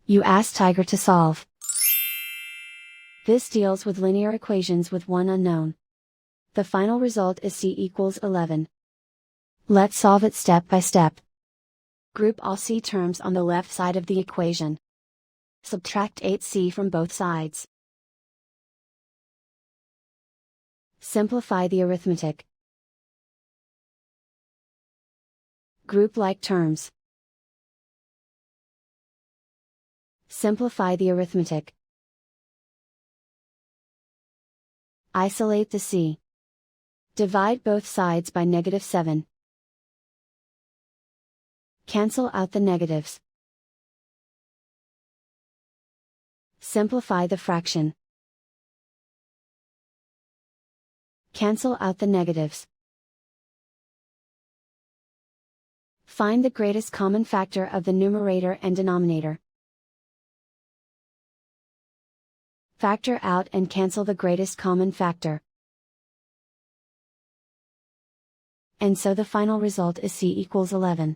You ask Tiger to solve. This deals with linear equations with one unknown. The final result is c equals 11. Let's solve it step by step. Group all c terms on the left side of the equation. Subtract 8c from both sides. Simplify the arithmetic. Group like terms. Simplify the arithmetic. Isolate the c. Divide both sides by -7. Cancel out the negatives. Simplify the fraction. Cancel out the negatives. Find the greatest common factor of the numerator and denominator. Factor out and cancel the greatest common factor. And so the final result is c equals 11.